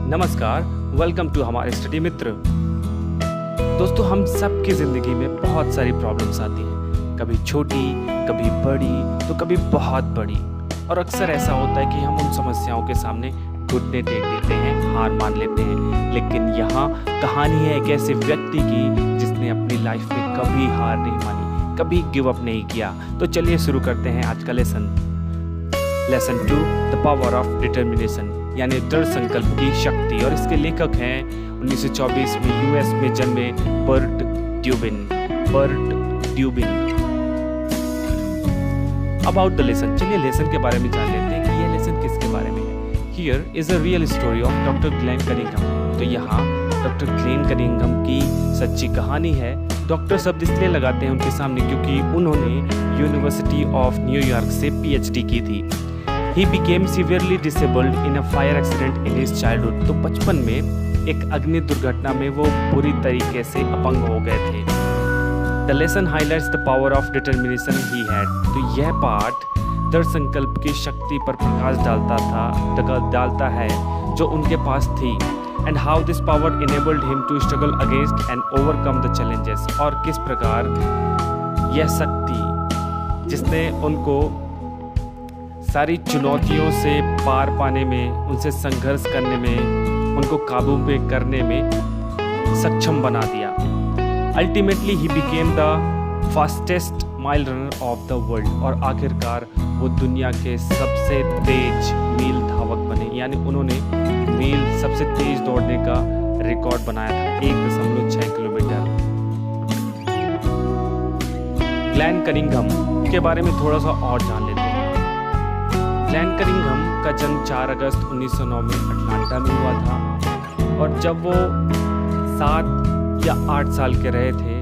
नमस्कार, welcome to हमारे study मित्र। दोस्तों, हम सब की ज़िंदगी में बहुत सारी प्रॉब्लम्स आती हैं, कभी छोटी, कभी बड़ी, तो कभी बहुत बड़ी। और अक्सर ऐसा होता है कि हम उन समस्याओं के सामने घुटने टेक देते हैं, हार मान लेते हैं। लेकिन यहाँ कहानी है एक ऐसे व्यक्ति की जिसने अपनी लाइफ में कभी हार नहीं मानी, कभी गिव अप नहीं किया। तो चलिए शुरू करते हैं आज का lesson 2, the power of determination, यानी दृढ़ संकल्प की शक्ति। और इसके लेखक हैं 1924 में यूएस में जन्मे बर्ट ड्यूबिन। अबाउट द लेसन, चलिए लेसन के बारे में जान लेते हैं कि यह लेसन किसके बारे में है। Here is a real story of doctor Glenn Cunningham. तो यहाँ डॉक्टर ग्लेन कनिंघम की सच्ची कहानी है। डॉक्टर शब्द इसलिए लगाते हैं उनके सामने क्योंकि उन्होंने यूनिवर्सिटी ऑफ न्यूयॉर्क से पीएचडी की थी। He became severely disabled in a fire accident in his childhood। तो बचपन में एक अग्नि दुर्घटना में वो बुरी तरीके से अपंग हो गए थे। The lesson highlights the power of determination he had। तो यह पाठ दृढ़ संकल्प की शक्ति पर प्रकाश डालता है जो उनके पास थी। And how this power enabled him to struggle against and overcome the challenges। और किस प्रकार यह शक्ति जिसने उनको सारी चुनौतियों से पार पाने में, उनसे संघर्ष करने में, उनको काबू पे करने में सक्षम बना दिया। Ultimately he became the fastest mile runner of the world. और आखिरकार वो दुनिया के सबसे तेज मील धावक बने, यानी उन्होंने मील सबसे तेज दौड़ने का रिकॉर्ड बनाया था, 1.6 किलोमीटर। ग्लेन कनिंघम के बारे में थोड़ा सा और जान लेते हैं। ग्लेन कनिंघम का जन्म 4 अगस्त 1909 में अटलांटा में हुआ था। और जब वो 7 या 8 साल के रहे थे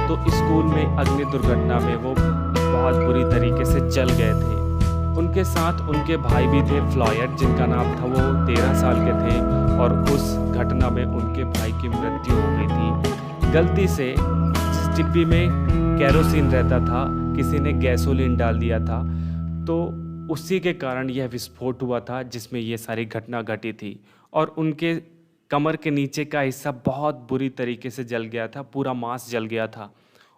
तो स्कूल में अग्नि दुर्घटना में वो बहुत बुरी तरीके से जल गए थे। उनके साथ उनके भाई भी थे, फ्लॉयड, जिनका नाम था। वो 13 साल के थे और उस घटना में उनके भाई की मृत्यु हो गई थी। गलती से जिस डिब्बी में केरोसिन रहता था, किसी ने गैसोलीन डाल दिया था, तो उसी के कारण यह विस्फोट हुआ था जिसमें ये सारी घटना घटी थी। और उनके कमर के नीचे का हिस्सा बहुत बुरी तरीके से जल गया था, पूरा मांस जल गया था।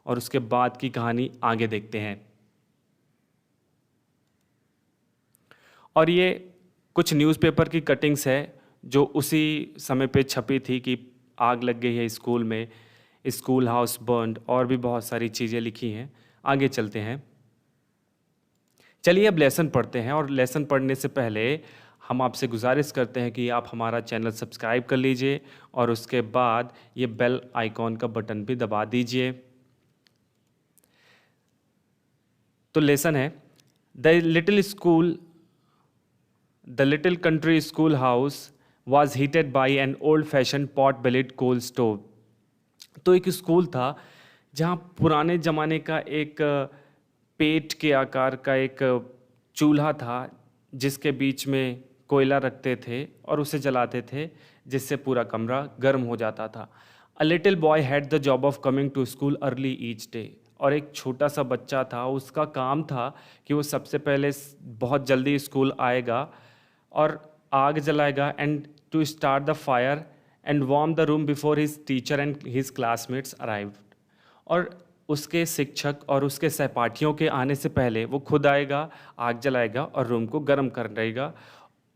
और उसके बाद की कहानी आगे देखते हैं। और ये कुछ न्यूज़पेपर की कटिंग्स है जो उसी समय पे छपी थी कि आग लग गई है स्कूल में, स्कूल हाउस बर्न्ड, और भी बहुत सारी चीज़ें लिखी हैं। आगे चलते हैं। चलिए अब लेसन पढ़ते हैं। और लेसन पढ़ने से पहले हम आपसे गुजारिश करते हैं कि आप हमारा चैनल सब्सक्राइब कर लीजिए और उसके बाद ये बेल आइकॉन का बटन भी दबा दीजिए। तो लेसन है, the little country school house was heated by an old fashion pot bellied coal stove. तो एक स्कूल था जहाँ पुराने ज़माने का एक पेट के आकार का एक चूल्हा था जिसके बीच में कोयला रखते थे और उसे जलाते थे, जिससे पूरा कमरा गर्म हो जाता था। A little boy had the job of coming to school early each day. और एक छोटा सा बच्चा था, उसका काम था कि वो सबसे पहले बहुत जल्दी स्कूल आएगा और आग जलाएगा, and to start the fire and warm the room before his teacher and his classmates arrived. और उसके शिक्षक और उसके सहपाठियों के आने से पहले वो खुद आएगा, आग जलाएगा और रूम को गर्म कर देगा।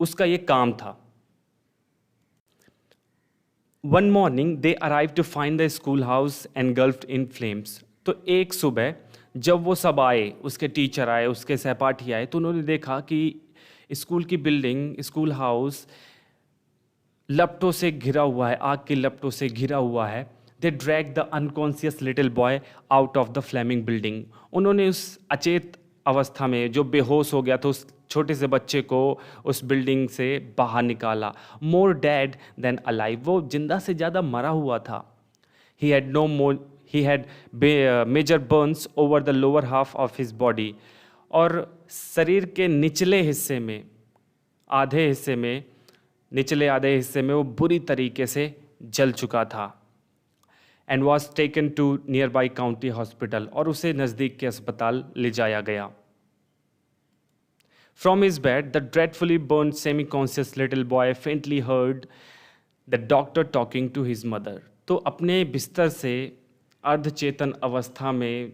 उसका ये काम था। One morning they arrive to find the school house engulfed in flames. तो एक सुबह जब वो सब आए, उसके टीचर आए, उसके सहपाठी आए, तो उन्होंने देखा कि स्कूल की बिल्डिंग, स्कूल हाउस लपटों से घिरा हुआ है, आग की लपटों से घिरा हुआ है। They dragged the unconscious little boy out of the flaming building। उन्होंने उस अचेत अवस्था में, जो बेहोश हो गया था, उस छोटे से बच्चे को उस बिल्डिंग से बाहर निकाला। More dead than alive। वो जिंदा से ज़्यादा मरा हुआ था। He had major burns over the lower half of his body। और शरीर के निचले आधे हिस्से में वो बुरी तरीके से जल चुका था। And was taken to nearby county hospital. और उसे नज़दीक के अस्पताल ले जाया गया। From his bed the dreadfully burn semi conscious little boy faintly heard the doctor talking to his mother. तो अपने बिस्तर से अर्धचेतन अवस्था में,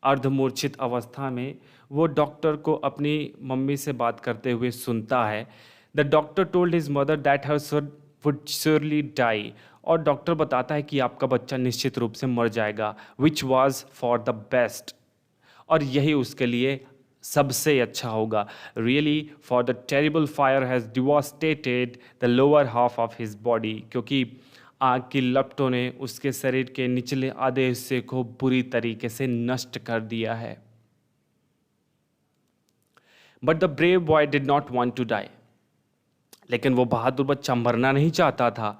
अर्धमूर्छित अवस्था में वो डॉक्टर को अपनी मम्मी से बात करते हुए सुनता है। The doctor told his mother that her son would surely die. और डॉक्टर बताता है कि आपका बच्चा निश्चित रूप से मर जाएगा, which was for the best. और यही उसके लिए सबसे अच्छा होगा। Really for the terrible fire has devastated the lower half of his body, क्योंकि आग की लपटों ने उसके शरीर के निचले आधे हिस्से को बुरी तरीके से नष्ट कर दिया है। But the brave boy did not want to die. लेकिन वो बहादुर बच्चा मरना नहीं चाहता था।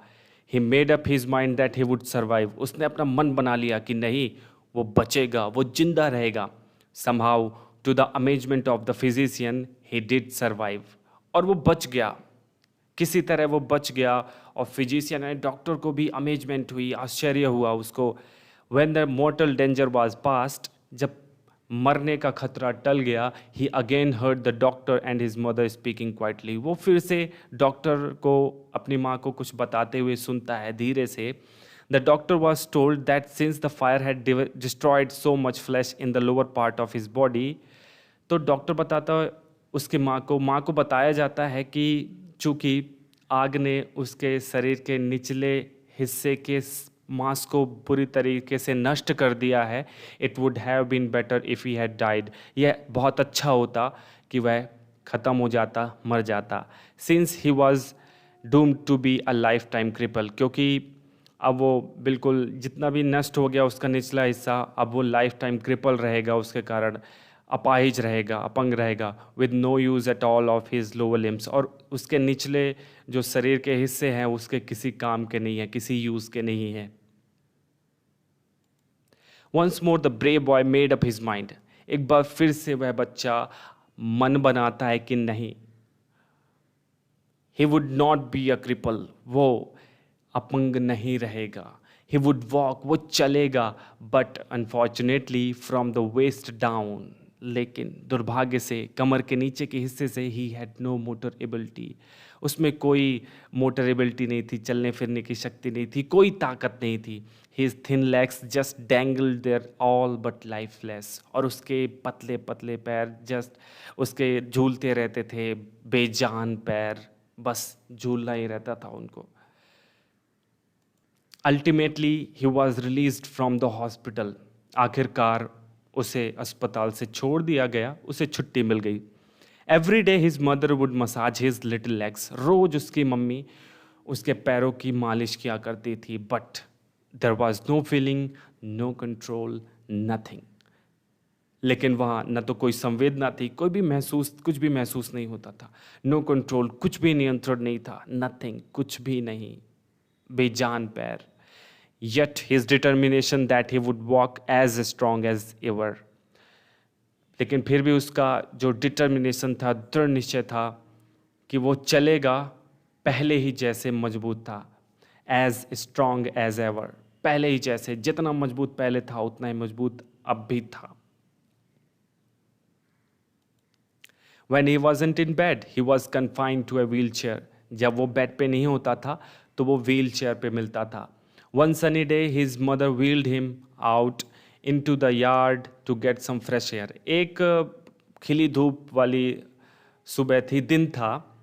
He made up his mind that he would survive. उसने अपना मन बना लिया कि नहीं, वो बचेगा, वो जिंदा रहेगा। Somehow to the amazement of the physician he did survive. और वो बच गया, किसी तरह वो बच गया। और फिजिशियन है, डॉक्टर को भी अमेजमेंट हुई, आश्चर्य हुआ उसको। When the mortal danger was past, जब मरने का खतरा टल गया, he again heard the doctor and his mother speaking quietly. वो फिर से डॉक्टर को, अपनी माँ को कुछ बताते हुए सुनता है धीरे से। The doctor was told that since the fire had destroyed so much flash in the lower part of his body. तो डॉक्टर बताता है उसके माँ को बताया जाता है कि चूँकि आग ने उसके शरीर के निचले हिस्से के मांस को बुरी तरीके से नष्ट कर दिया है। It would have been better if he had died. यह बहुत अच्छा होता कि वह ख़त्म हो जाता, मर जाता। Since he was doomed to be a lifetime cripple, क्योंकि अब वो बिल्कुल जितना भी नष्ट हो गया उसका निचला हिस्सा, अब वो लाइफ टाइम क्रिपल रहेगा, उसके कारण अपाहिज रहेगा, अपंग रहेगा। With no use at all of his lower limbs. और उसके निचले जो शरीर के हिस्से हैं उसके किसी काम के नहीं हैं, किसी यूज़ के नहीं हैं। Once more the brave boy made up his mind. एक बार फिर से वह बच्चा मन बनाता है कि नहीं, he would not be a cripple, वो अपंग नहीं रहेगा। ही वुड वॉक, वो चलेगा, but unfortunately from the waist down. लेकिन दुर्भाग्य से कमर के नीचे के हिस्से से he had no motor ability. उसमें कोई मोटर एबिलिटी नहीं थी, चलने फिरने की शक्ति नहीं थी, कोई ताकत नहीं थी। His thin legs just dangled there all but lifeless. और उसके पतले पतले पैर जस्ट उसके झूलते रहते थे, बेजान पैर, बस झूलना ही रहता था उनको। Ultimately he was released from the hospital. आखिरकार उसे अस्पताल से छोड़ दिया गया, उसे छुट्टी मिल गई। Every day his mother would massage his little legs. रोज उसकी मम्मी उसके पैरों की मालिश किया करती थी। But there was no feeling, no control, nothing. लेकिन वहाँ न तो कोई संवेदना थी, कुछ भी महसूस नहीं होता था। नो कंट्रोल, कुछ भी नियंत्रण नहीं था। नथिंग, कुछ भी नहीं, बेजान पैर। Yet his determination that he would walk as strong as ever। लेकिन फिर भी उसका जो डिटर्मिनेशन था, दृढ़ निश्चय था कि वो चलेगा पहले ही जैसे मजबूत था। as strong as ever, पहले ही जैसे, जितना मजबूत पहले था उतना ही मजबूत अब भी था। When he wasn't in bed, he was confined to a wheelchair। जब वो बेड पे नहीं होता था तो वो व्हील चेयर पे मिलता था। One sunny day, his mother wheeled him out into the yard to get some fresh air। एक खिली धूप वाली सुबह थी, दिन था,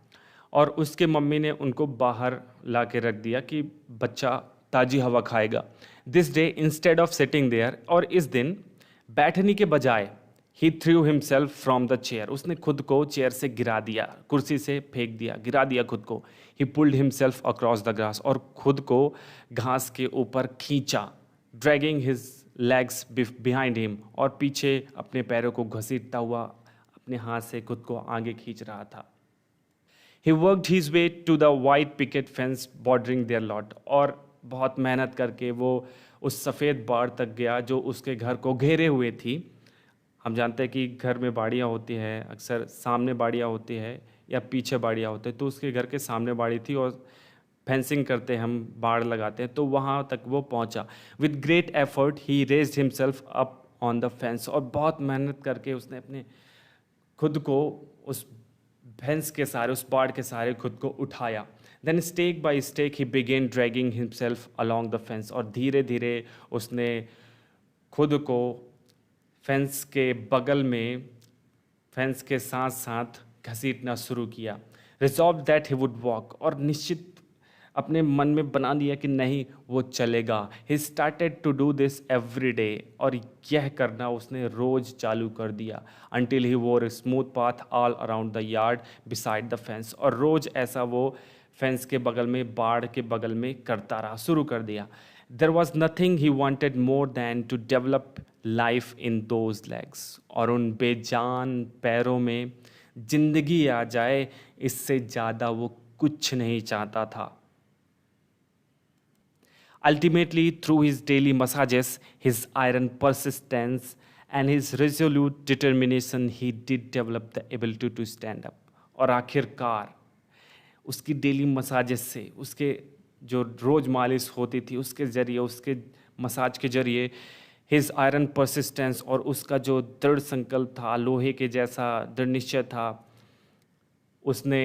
और उसके मम्मी ने उनको बाहर ला के रख दिया कि बच्चा ताज़ी हवा खाएगा। This day, instead of sitting there, और इस दिन बैठने के बजाय he threw himself from the chair। उसने खुद को चेयर से गिरा दिया, कुर्सी से फेंक दिया, गिरा दिया खुद को। He pulled himself across the grass, और खुद को घास के ऊपर खींचा। Dragging his legs behind him, और पीछे अपने पैरों को घसीटता हुआ अपने हाथ से खुद को आगे खींच रहा था। He worked his way to the white picket fence bordering their lot। और बहुत मेहनत करके वो उस सफ़ेद बाड़ तक गया जो उसके घर को घेरे हुए थी। हम जानते हैं कि घर में बाड़ियाँ होती हैं, अक्सर सामने बाड़ियाँ होती है या पीछे बाड़ियाँ होते हैं। तो उसके घर के सामने बाड़ी थी और फेंसिंग करते हैं, हम बाड़ लगाते हैं, तो वहाँ तक वो पहुँचा। With great effort he raised himself up on the fence. और बहुत मेहनत करके उसने अपने खुद को उस फेंस के सहारे, उस बाड़ के सहारे खुद को उठाया। Then stake by stake he began dragging himself along the fence, और धीरे धीरे उसने खुद को फेंस के बगल में, फेंस के साथ साथ घसीटना शुरू किया। Resolve that he would walk, और निश्चित अपने मन में बना लिया कि नहीं वो चलेगा। He started to do this every day, और यह करना उसने रोज चालू कर दिया। अंटिल ही वोर smooth path all around the yard beside the fence, और रोज ऐसा वो फेंस के बगल में, बाड़ के बगल में करता रहा, शुरू कर दिया। There was nothing he wanted more than to develop life in those legs, और उन बेजान पैरों में जिंदगी आ जाए, इससे ज़्यादा वो कुछ नहीं चाहता था। Ultimately, through his daily massages, his iron persistence, and his resolute determination, he did develop the ability to stand up. और आखिरकार उसकी डेली मसाजेस से, उसके जो रोज मालिश होती थी उसके ज़रिए, उसके मसाज के ज़रिए, हिज आयरन परसिस्टेंस, और उसका जो दृढ़ संकल्प था, लोहे के जैसा दृढ़ निश्चय था, उसने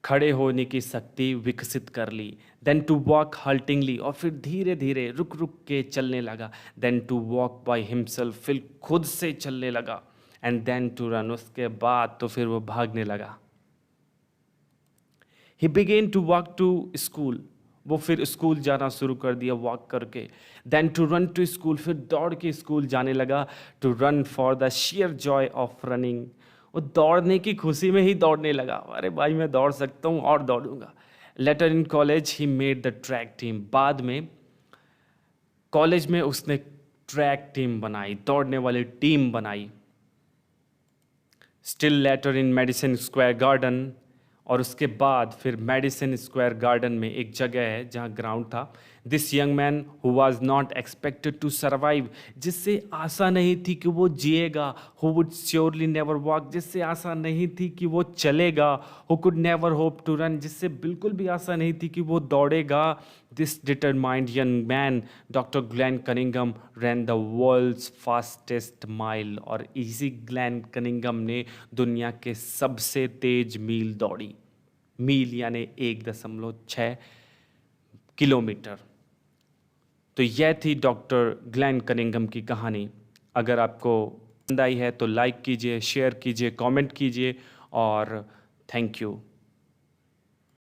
खड़े होने की शक्ति विकसित कर ली। देन टू वॉक हल्टिंगली, और फिर धीरे धीरे रुक रुक के चलने लगा। Then to walk by himself, फिर खुद से चलने लगा। एंड देन टू रन, उसके बाद तो फिर वो भागने लगा। He began to walk to school, वो फिर स्कूल जाना शुरू कर दिया वॉक करके। Then to run to school, फिर दौड़ के स्कूल जाने लगा। To run for the sheer joy of running, वो दौड़ने की खुशी में ही दौड़ने लगा। अरे भाई मैं दौड़ सकता हूँ और दौड़ूंगा। Later in college he made the track team, बाद में कॉलेज में उसने ट्रैक टीम बनाई, दौड़ने वाली टीम बनाई। स्टिल लेटर इन मेडिसिन स्क्वायर गार्डन, और उसके बाद फिर मेडिसिन स्क्वायर गार्डन में एक जगह है जहाँ ग्राउंड था। This young man who was not expected to survive, जिससे आशा नहीं थी कि वो जिएगा। Who would surely never walk, जिससे आशा नहीं थी कि वो चलेगा। Who could never hope to run, जिससे बिल्कुल भी आशा नहीं थी कि वो दौड़ेगा। This determined young man doctor Glenn Cunningham ran the world's fastest mile, और इसी ग्लेन कनिंघम ने दुनिया के सबसे तेज मील दौड़ी। मील यानी 1.6 किलोमीटर। तो यह थी डॉक्टर ग्लेन कनिंघम की कहानी। अगर आपको पसंद आई है तो लाइक कीजिए, शेयर कीजिए, कमेंट कीजिए, और थैंक यू।